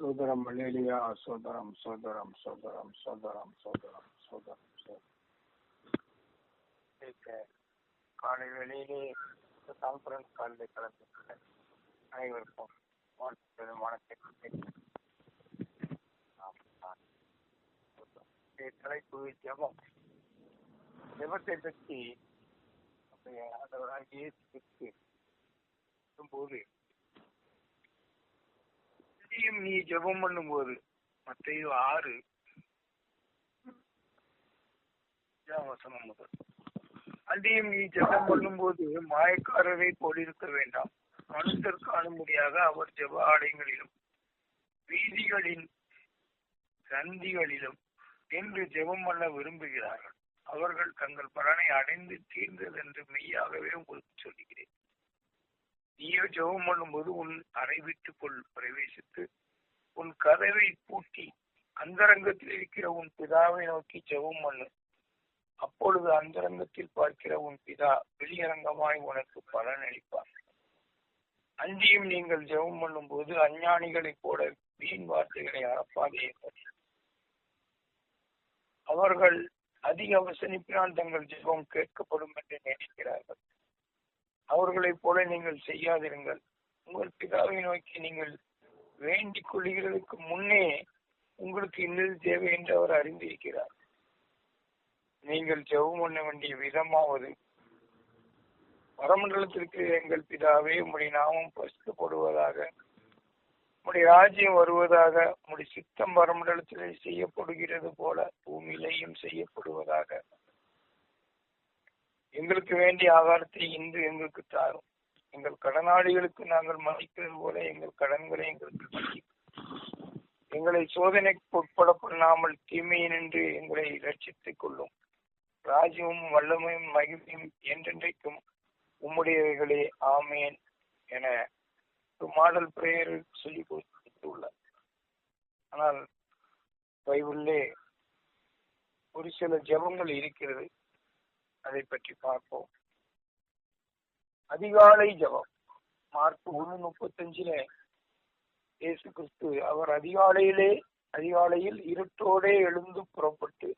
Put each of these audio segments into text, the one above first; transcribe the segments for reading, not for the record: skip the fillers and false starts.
சோதரம் மலேலியா சோதரம் சோதரம் சோதரம் சோதரம் சோதரம் சோதரம் காலை வேளையிலே கான்பரன்ஸ் காலில் கலந்து அனைவருக்கும் தலைப்பு ஜெபம். ஜெபத்தை பற்றி போது நீ ஜெபம் பண்ணும் போது மத்தேயு 6 முதல் அன்றையும் நீ ஜெபம் பண்ணும் போது மாயக்காரரை போலிருக்க வேண்டாம், மனுஷர் காணும்படியாக அவர் ஜெப ஆலயங்களிலும் வீதிகளின் சந்திகளிலும் என்று ஜெபம் பண்ண விரும்புகிறார்கள். அவர்கள் தங்கள் பலனை அடைந்து தீர்ந்தது என்று மெய்யாகவே உங்களுக்கு சொல்லுகிறேன். நீயோ ஜெபம் பண்ணும்போது உன் அறை வீட்டுக்குள் பிரவேசித்து உன் கதவை பூட்டி அந்தரங்கத்தில் இருக்கிற உன் பிதாவை நோக்கி ஜெபம் பண்ணு. அப்பொழுது அந்தரங்கத்தில் பார்க்கிற உன் பிதா வெளியரங்கமாய் உனக்கு பலன் அளிப்பார். அன்றியும் நீங்கள் ஜெபம் பண்ணும் போது அஞ்ஞானிகளைப் போல வீண் வார்த்தைகளை அறப்பாதே. அவர்கள் அதிக வசனிப்பினால் தங்கள் ஜெபம் கேட்கப்படும் என்று நினைக்கிறார்கள். அவர்களைப் போல நீங்கள் செய்யாதிருங்கள். உங்கள் பிதாவை நோக்கி நீங்கள் வேண்டிக் கொள்கிறதுக்கு முன்னே உங்களுக்கு இன்னது தேவை என்று அவர் அறிந்திருக்கிறார். நீங்கள் ஜெபம் பண்ண வேண்டிய விதமாவது, பரமண்டலத்திற்கு எங்கள் பிதாவே, உம்முடைய நாமம் பரிசுத்தப்படுவதாக, உம்முடைய ராஜ்யம் வருவதாக, உம்முடைய சித்தம் பரமண்டலத்திலே செய்யப்படுகிறது போல பூமியிலேயும் செய்யப்படுவதாக. எங்களுக்கு வேண்டிய ஆகாரத்தை இன்று எங்களுக்கு தாரும். எங்கள் கடனாளிகளுக்கு நாங்கள் மன்னிக்கிறது போல எங்கள் கடன்களை எங்களுக்கு மன்னிக்கும். எங்களை சோதனைக்கு உட்பட பண்ணாமல் தீமையினின்று எங்களை ரட்சித்துக் கொள்ளும். ராஜ்யமும் வல்லமையும் மகிமையும் என்றென்றைக்கும் உம்முடையவைகளே, ஆமேன் என ஒரு மாடல் பிரேயர் சொல்லி கொடுத்துள்ளார். ஆனால் பைபிளிலே ஒரு சில ஜெபங்கள் இருக்கிறது, அதை பற்றி பார்ப்போம். அதிகாலை ஜெபம். மார்க் 1:35 இயேசு கிறிஸ்து அவர் அதிகாலையில் இருட்டோடே எழுந்து புறப்பட்டு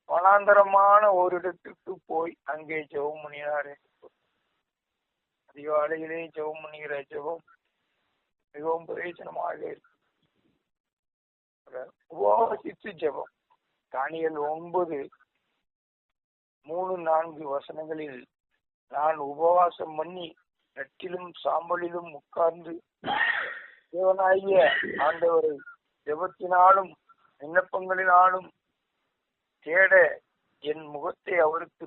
வனாந்தரமான ஓரிடத்திற்கு போய் அங்கே ஜெபம் பண்ணினார். அதிகாலையிலே ஜெபம் பண்ணுகிற ஜெபம் மிகவும் பிரயோஜனமாக இருக்கு. உபவாசித்து ஜெபம். தானியேல் 9:3-4 நான் உபவாசம் பண்ணி நட்டிலும் சாம்பலிலும் உட்கார்ந்து தேவனாகிய ஆண்டவரை ஜெபத்தினாலும் விண்ணப்பங்களினாலும் தேட என் முகத்தை அவருக்கு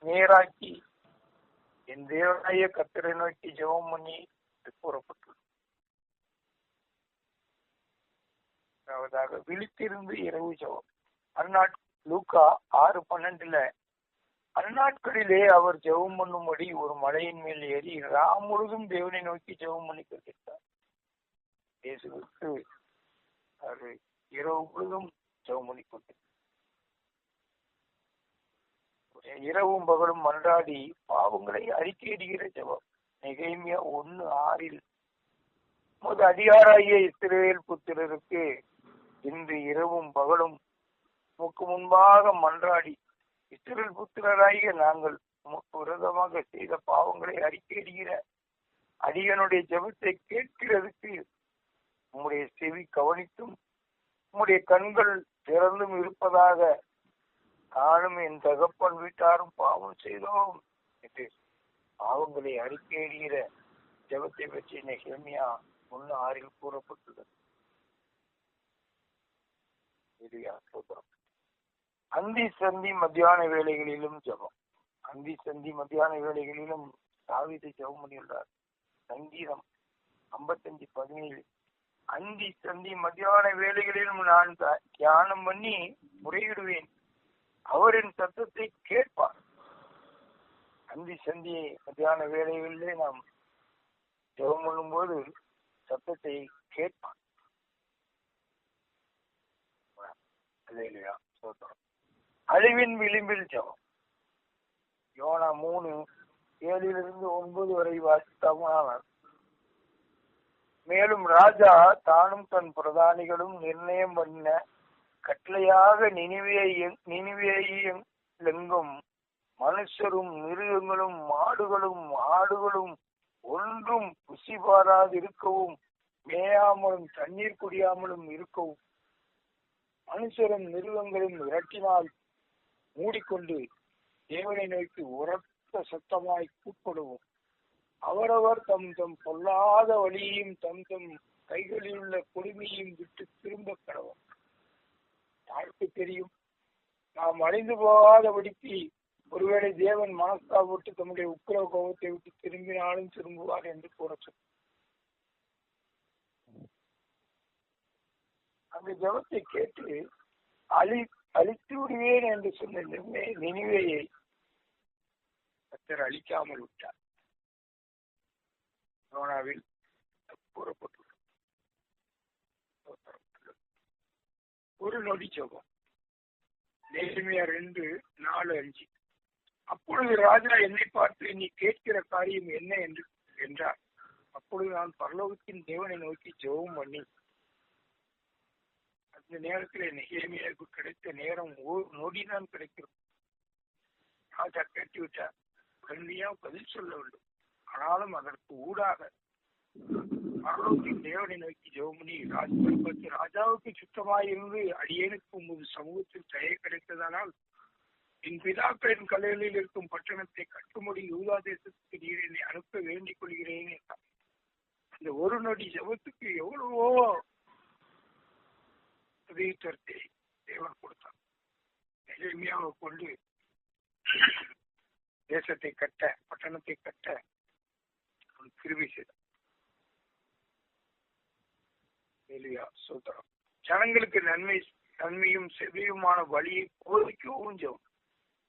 நேராக்கி என் தேவனாகிய கர்த்தரை நோக்கி ஜெபம் பண்ணி கூறப்பட்டுள்ளது. அதாவது விழித்திருந்து இரவு ஜெபம். லூக்கா 6:12 அந்நாட்களிலே அவர் ஜெபம் பண்ணும்படி ஒரு மலையின் மேல் ஏறி ராம் முழுதும் தேவனை நோக்கி ஜெபம் பண்ணி கொண்டிருந்தார். இயேசுவுக்கு அவர் இரவு முழுதும் ஜெபம் பண்ணி கொண்டிருந்தார். இரவும் பகலும் மன்றாடி பாவங்களை அறிக்கையிடுகிற ஜெபம். நெகேமியா 1:6 உமது அடியாராகிய இஸ்ரவேல் புத்திரருக்கு இன்று இரவும் பகலும் உமக்கு முன்பாக மன்றாடி இஸ்ரவேல் புத்திரராகிய நாங்கள் உமக்கு விரோதமாக செய்த பாவங்களை அறிக்கையிடுகிற அடியனுடைய ஜெபத்தை கேட்கிறதுக்கு உம்முடைய செவி கவனித்தும் உம்முடைய கண்கள் திறந்தும் இருப்பதாக. நானும் என் தகப்பன் வீட்டாரும் பாவம் செய்தோம் என்று பாவங்களை அறிக்கையிடுகிற ஜெபத்தை பற்றி நெகேமியா 1:6 கூறப்பட்டுள்ளது. அந்தி சந்தி மத்தியான வேளைகளிலும் ஜெபம். அந்தி சந்தி மத்தியான வேளைகளிலும் தாவீது ஜெபம் பண்ணியுள்ளார். சங்கீதம் 55:17 அந்தி சந்தி மத்தியான வேளைகளிலும் நான் தியானம் பண்ணி முறையிடுவேன், அவரின் சத்தத்தை கேட்பார். அந்தி சந்தி மத்தியான வேளைகளிலே நாம் ஜெபம் பண்ணும் போது சத்தத்தை கேட்பார். அழிவின் விளிம்பில் ஜெபம். யோனா 3:7-9 வரை வாசித்தாமல் மேலும் ராஜா தானும் தன் பிரதானிகளும் நிர்ணயம் பண்ண கட்டளையாக நினிவேயெங்கும் மனுஷரும் மிருகங்களும் மாடுகளும் ஆடுகளும் ஒன்றும் புசி பாராதிருக்கவும் மேயாமலும் தண்ணீர் குடியாமலும் இருக்கவும் மனுஷரும் மிருகங்களும் இரட்டினால் மூடிக்கொண்டு தேவனை நோக்கி உரத்த சத்தமாய் கூப்பிடவும் அவரவர் தம் தம் பொல்லாத வழியையும் தம் தம் கைகளில் உள்ள கொடுமையையும் விட்டு திரும்ப கடவும். யாருக்கு தெரியும், நாம் அழிந்து போகாதபடிக்கு ஒருவேளை தேவன் மனஸ்தாபப்பட்டு தம்முடைய உக்கிர கோபத்தை விட்டு திரும்பினாலும் திரும்புவார் என்று கூற சொல். அந்த ஜெபத்தை கேட்டு அழித்து விடுவேன் என்று சொன்ன நினிவேயை கர்த்தர் அழிக்காமல் விட்டார். யோனாவில் கூறப்பட்டுள்ளது. ஒரு நொடி ஜெபம். நெகேமியா 2:4-5. அப்பொழுது ராஜா என்னை பார்த்து, நீ கேட்கிற காரியம் என்ன என்று என்றார். அப்பொழுது நான் பரலோகத்தின் தேவனை நோக்கி ஜெபம் பண்ணி, அந்த நேரத்தில் நெகேமியாவுக்கு கிடைத்த நேரம் ஒரு நொடிதான் கிடைக்கிறது. ராஜா கேட்டுவிட்டார், உடனடியா பதில் சொல்ல வேண்டும். ஆனாலும் அதற்கு ஊடாக பரலோகத்தின் தேவனை நோக்கி ஜெபம் பண்ணி ராஜாவுக்கு சுத்தமாயிருந்து அடியேனுக்கு உமது சமூகத்தில் தயை கிடைத்ததானால் என் பிதாக்களின் கலைகளில் இருக்கும் பட்டணத்தை கட்டும்படி யூதா தேசத்துக்கு நீர் என்னை அனுப்ப வேண்டிக் கொள்கிறேன் என்றார். அந்த ஒரு நொடி ஜெபத்துக்கு எவ்வளவோ உதவித்தரத்தை தேவன் கொடுத்தார். நெகேமியாவை கொண்டு தேசத்தை கட்ட, பட்டணத்தை கட்ட கிருபை செய்தார். ஜனங்களுக்கு நன்மையும் செவியுமான வழியை போதிக்கவும் ஜெபம்.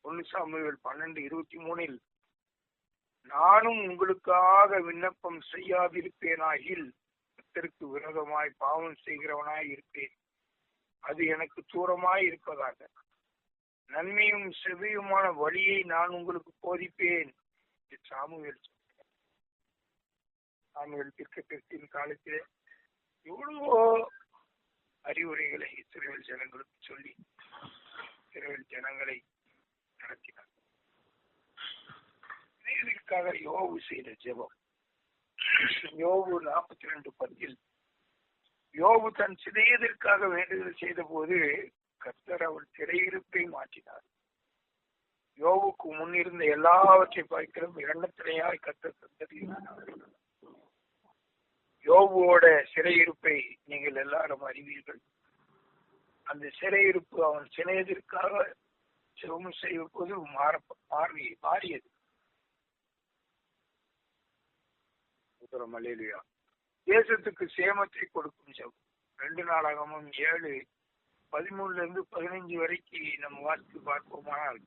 1 சாமுவேல் 12:23 நானும் உங்களுக்காக விண்ணப்பம் செய்யாதிருப்பேனாகில் கர்த்தருக்கு விரோதமாய் பாவம் செய்கிறவனாய் இருப்பேன், அது எனக்கு தூரமாய் இருப்பதாக. நன்மையும் செவியுமான வழியை நான் உங்களுக்கு போதிப்பேன். சாமுவேல் தீர்க்கதரிசியின் காலத்திலே எவ்வளவோ அறிவுரைகளை இஸ்ரவேல் ஜனங்களுக்கு சொல்லி இஸ்ரவேல் ஜனங்களை நடத்தினார். இதற்காக யோபு செய்த ஜெபம். யோபு 42:10 யோபு தன் சிதையதற்காக வேண்டுதல் செய்த போது கர்த்தர் அவள் சிறையிருப்பை மாற்றினார். யோபுக்கு முன்னிருந்த எல்லாவற்றை பார்க்கிறோம் 2 திரையாய் கர்த்தர் தந்தது. யோபுவோட சிறையிருப்பை நீங்கள் எல்லாரும் அறிவீர்கள். அந்த சிறையிருப்பு அவன் சினையதற்காக சிவம் செய்யும் போது மாறியது. தேசத்துக்கு சேமத்தை கொடுக்கும் ஜெபம். 2 நாளாகமும் 7:13-15 வரைக்கும் நம்ம வாசித்து பார்ப்போமானால்,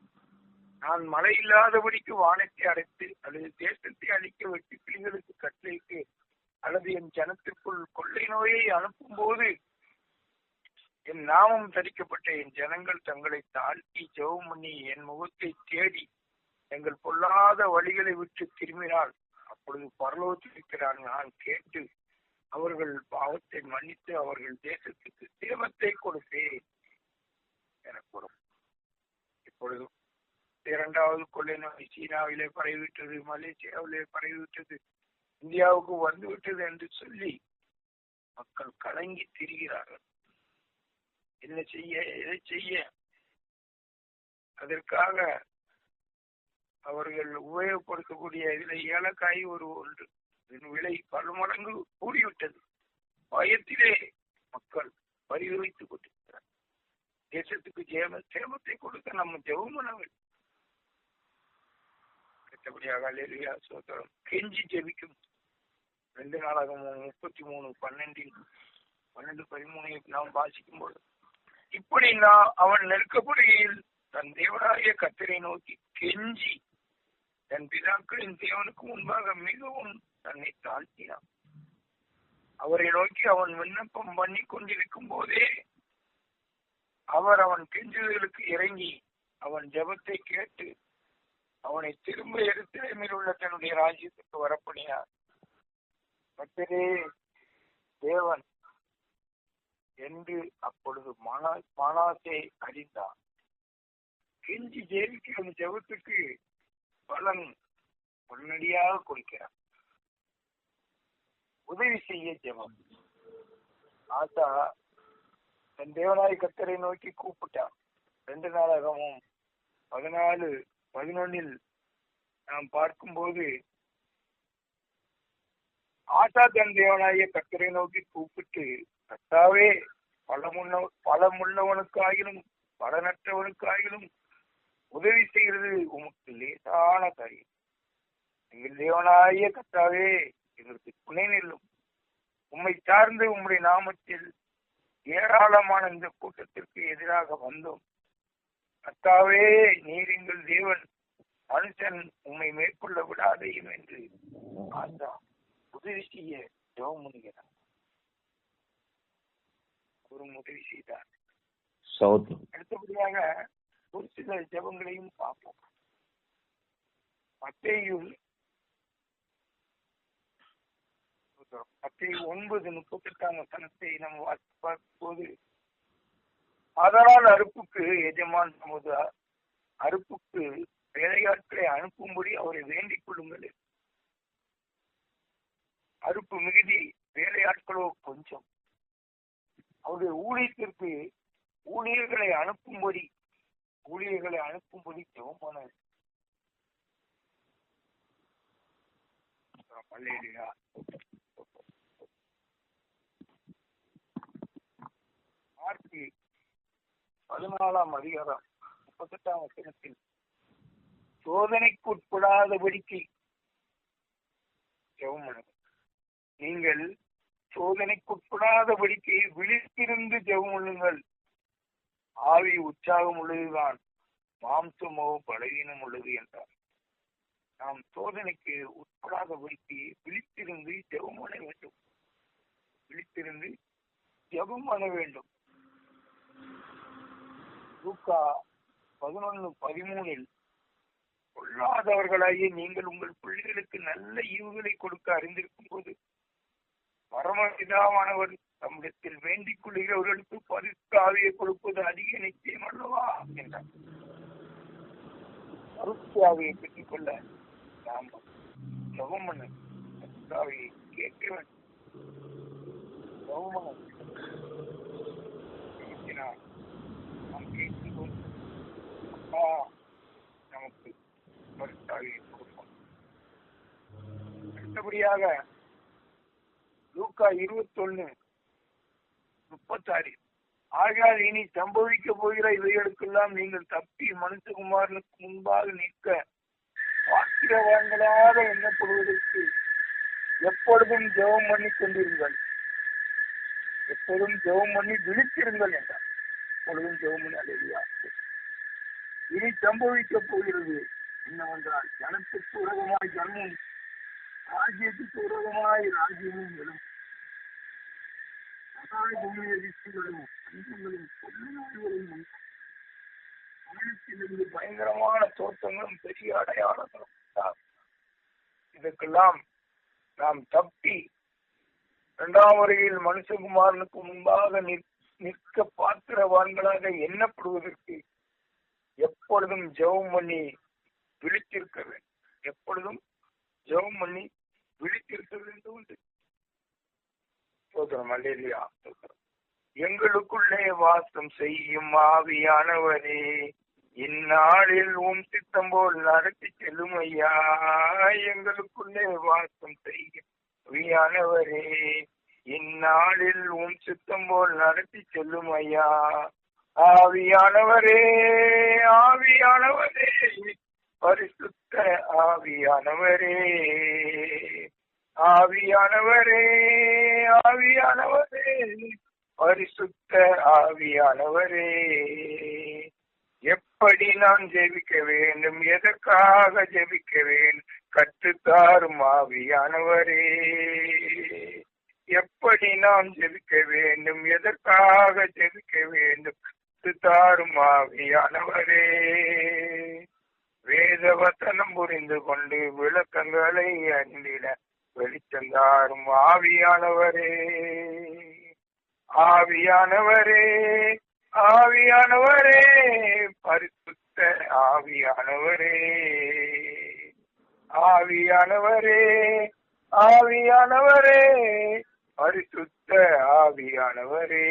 நான் மழை இல்லாதபடிக்கு வானத்தை அடைத்து அல்லது தேசத்தை அழிக்க வெட்டி கிளிகளுக்கு கட்டளைக்கு அல்லது என் ஜனத்திற்குள் கொள்ளை நோயை அனுப்பும் போது என் நாமம் தரிக்கப்பட்ட என் ஜனங்கள் தங்களை தாழ்த்தி ஜெபம் பண்ணி என் முகத்தை தேடி எங்கள் பொல்லாத வழிகளை விட்டு திரும்பினால் அப்பொழுது பரலோகத்தில் இருக்கிறான் நான் கேட்டு அவர்கள் பாவத்தை மன்னித்து அவர்கள் தேசத்துக்கு சேமத்தை கொடுப்பேன் என கூறும். இப்பொழுதும் 2வது கொள்ளை நோய் சீனாவிலே பரவிவிட்டது, மலேசியாவிலே பரவிவிட்டது, இந்தியாவுக்கு வந்துவிட்டது என்று சொல்லி மக்கள் கலங்கி திரிகிறார்கள். என்ன செய்ய, எதை செய்ய? அதற்காக அவர்கள் உபயோகப்படுத்தக்கூடிய இதுல ஏலக்காய் ஒன்று விலை பல மடங்கு கூடிவிட்டது. பயத்திலே மக்கள் பரிதவித்துக் கொண்டிருக்கிறார். தேசத்துக்கு சேமத்தை கொடுக்க நம்ம ஜெபம் பண்ண வேண்டும். அடுத்தபடியாக அல்லேலூயா ஸ்தோத்திரம் கெஞ்சி ஜெபிக்கும். 2 நாளாகமும் 33:12-13 நாம் வாசிக்கும் போது, இப்படி அவன் நெருக்கப்படுகையில் தன் தேவனாகிய கர்த்தரை நோக்கி கெஞ்சி தன் பிதாக்களின் தேவனுக்கு முன்பாக மிகவும் தன்னை தாழ்த்தினான். அவரை நோக்கி அவன் விண்ணப்பம் பண்ணி கொண்டிருக்கும் போதே அவர் அவன் கெஞ்சுதலுக்கு இறங்கி அவன் ஜெபத்தை கேட்டு அவனை திரும்ப எருசலேமில் உள்ள தன்னுடைய ராஜ்யத்துக்கு வரப்படினார். கர்த்தரே, தேவன் என்று அப்பொழுது மானாசே அறிந்தார். கெஞ்சி ஜெயிக்கிற ஜெபத்துக்கு பலன் உடனடியாக கொடுக்கிறார். உதவி செய்ய ஜெபம். ஆசா தன் தேவனாய் கர்த்தரை நோக்கி கூப்பிட்டான். 2 நாளாகமும் 14:11 நாம் பார்க்கும்போது ஆசா தன் தேவனாய கர்த்தரை நோக்கி கூப்பிட்டு, கர்த்தாவே, பலமுள்ளவனுக்காகிலும் பலனற்றவனுக்காகிலும் உதவி செய்கிறது உமக்கு லேசான காரியம். எங்கள் தேவனாய கர்த்தாவே, எங்களுக்கு துணை நில்லும். உம்மை சார்ந்து உம்முடைய நாமத்தில் ஏராளமான இந்த கூட்டத்திற்கு எதிராக வந்தோம். கர்த்தாவே, நீர் எங்கள் தேவன், மனுஷன் உம்மை மேற்கொள்ள விடாதையும் என்று ஆசா உதவி செய்ய ஜெபம் பண்ணுகிறார். ஒரு உதவி செய்தார். அடுத்தபடியாக ஒரு சில ஜெபங்களையும் பார்ப்போம். மத்தேயு 9:38 நாம் பார்க்கும் போது, அதனால் அறுப்புக்கு எஜமான் அறுப்புக்கு வேலையாட்களை அனுப்பும்படி அவரை வேண்டிக் கொள்ளுங்கள். அறுப்பு மிகுதி, வேலையாட்களோ கொஞ்சம். அவருடைய ஊழியத்திற்கு ஊழியர்களை அனுப்பும்படி ஜெபம் பண்ண மார்க்கு 14 அதிகாரம் 38 சோதனைக்கு உட்படாதபடிக்கு ஜெபம் பண்ண. நீங்கள் சோதனைக்குட்படாதபடிக்கு விழித்திருந்து ஜெபம் பண்ணுங்கள். ஆவி உற்சாகம் உள்ளதுதான், மாம்சமோ பலவீனம் உள்ளது என்றார். நாம் சோதனைக்கு உட்படாதபடிக்கு விழித்திருந்து ஜெபம் பண்ண வேண்டும். விழித்திருந்து ஜெபம் பண்ண வேண்டும். லூக்கா 11:13 கொள்ளாதவர்களாகிய நீங்கள் உங்கள் பிள்ளைகளுக்கு நல்ல ஈவுகளை கொடுக்க அறிந்திருக்கும் போது பரமபிதாவானவர் தம்மிடத்தில் வேண்டிக் கொள்கிறவர்களுக்கு பரிசுத்த ஆவியை கொடுப்பது அதிக நிச்சயம் அல்லவா என்றார். பரிசுத்த ஆவியை பெற்றுக் கொள்ள நாம் ஜெபம் பண்ண, பரிசுத்த ஆவியை கேட்க வேண்டும். ஜெபம் பண்ண நாம் கேட்கும்போது அப்பா நமக்கு பரிசுத்த ஆவியை கொடுப்போம். அடுத்தபடியாக லூக்கா 21:36 ஆகையால் இனி சம்பவிக்க போகிற இவைகளுக்கெல்லாம் நீங்கள் தப்பி மனுஷகுமாரனுக்கு முன்பாக நிற்க பாத்திரவான்களாக எண்ணப்படுவதற்கு எப்பொழுதும் ஜெபம் பண்ணி கொண்டிருங்கள். எப்பொழுதும் ஜெபம் பண்ணி விழித்திருங்கள் என்றார். எப்பொழுதும் ஜெபம் பண்ணி அல்லேலூயா. இனி சம்பவிக்க போகிறது என்னவென்றால், ஜனத்துக்கு உலகமாய் ஜனமும் ராஜ்யத்துக்கு உலகமாய் ராஜ்யமும் எழும். பயங்கரமான தோற்றங்களும் பெரிய அடையாளங்களும். இதற்கெல்லாம் நாம் தப்பி 2ஆம் வருகையில் மனுஷகுமாரனுக்கு முன்பாக நிற்க பாத்திரவான்களாக எண்ணப்படுவதற்கு எப்பொழுதும் ஜெபம் பண்ணி விழித்திருக்க வேண்டும். எப்பொழுதும் ஜெபம் பண்ணி விழித்திருக்க வேண்டும். அல்லேலூயா. எங்களுக்குள்ளே வாசம் செய்யும் ஆவியானவரே, இந்நாளில் உம் சித்தம் போல் நடத்தி செல்லும் ஐயா. எங்களுக்குள்ளே வாசம் செய்யும் ஆவியானவரே, இந்நாளில் உம் சித்தம் போல் நடத்தி செல்லும் ஐயா. ஆவியானவரே, ஆவியானவரே, பரிசுத்த ஆவியானவரே, ஆவியானவரே, ஆவியானவரே, பரிசுத்த ஆவியானவரே, எப்படி நான் ஜெபிக்க வேண்டும், எதற்காக ஜெபிக்க வேண்டும், கற்றுத்தாரும் ஆவியானவரே. எப்படி நாம் ஜெபிக்க வேண்டும், எதற்காக ஜெபிக்க வேண்டும், கற்றுத்தாரும் ஆவியானவரே. வேத வசனம் புரிந்து கொண்டு விளக்கங்களை அறிந்திட வெளிச்சந்தாரும் ஆவியானவரே, ஆவியானவரே, ஆவியானவரே, பரிசுத்த ஆவியானவரே, ஆவியானவரே, ஆவியானவரே, பரிசுத்த ஆவியானவரே.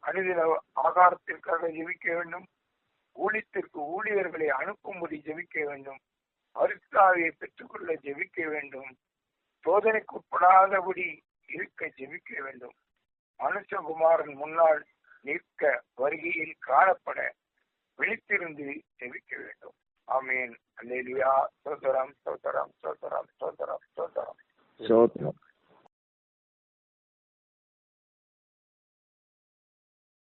அனுதின ஆகாரத்திற்காக ஜெபிக்க வேண்டும். ஊழியத்திற்கு ஊழியர்களை அனுப்பும்படி ஜெபிக்க வேண்டும். பரிசுத்த ஆவியை பெற்றுக்கொள்ள ஜெபிக்க வேண்டும். சோதனைக்கு உட்படாதபடி இருக்க ஜெபிக்க வேண்டும். மனுஷகுமாரன் முன்னால் நிற்க வருகையில் காணப்பட விழித்திருந்து ஜெபிக்க வேண்டும். ஆமேன். அல்லேலூயா. ஸ்தோத்திரம், ஸ்தோத்திரம், ஸ்தோத்திரம், ஸ்தோத்திரம், ஸ்தோத்திரம்.